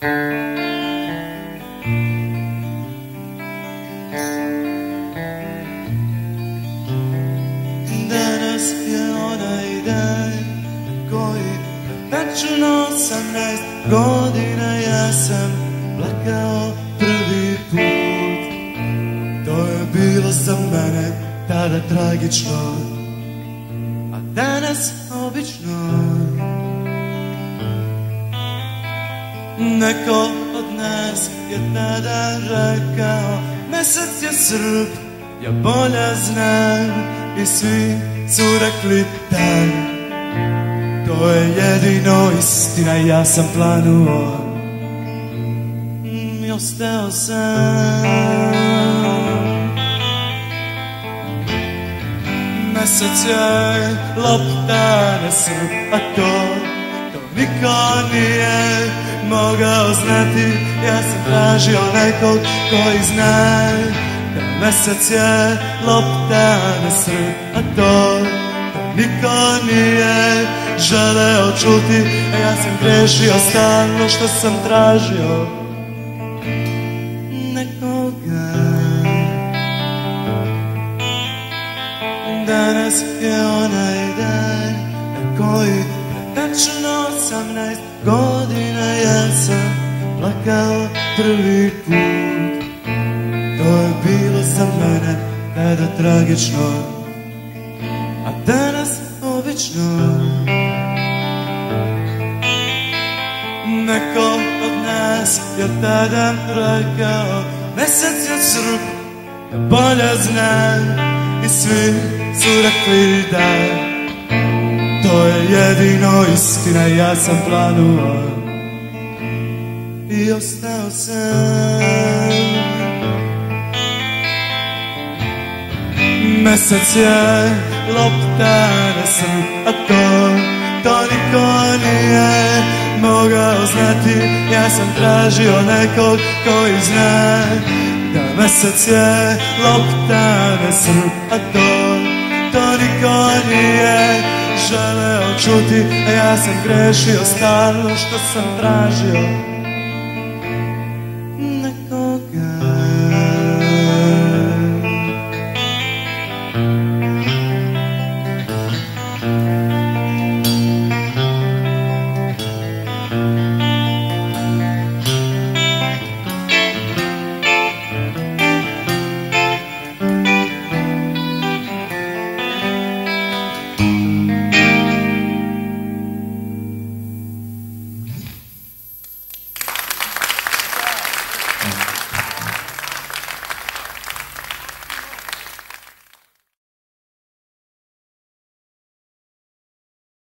Danas je onaj dan koji tačno 18 godina ja sam plakao prvi put. To je bilo za mene tada tragično, a danas obično. Neko od nas je tada rekao mesec je srp, ja bolje znam, i svi su rekli dan. To je jedino istina, ja sam planuo i ostao sam. Mesec je lopta na srp, a to niko nije mogao znati. Ja sam tražio nekog koji zna da mesec je lopta na srp, a to niko nije želeo čuti. A ja sam grešio stalno što sam tražio nekoga. Danas je onaj dan na koji tačno 18 godina ja sam plakao prvi put. To je bilo za mene tada tragično, a danas obično. Neko od nas je tada rekao mesec je srp, ja bolje znam, i svi su rekli da. To je jedino istina, ja sam planuo i ostao sam. Mesec je lopta na srp, a to niko nije mogao znati. Ja sam tražio nekog koji zna da mesec je lopta na srp, a to niko nije želeo čuti. A ja sam grešio stalno što sam tražio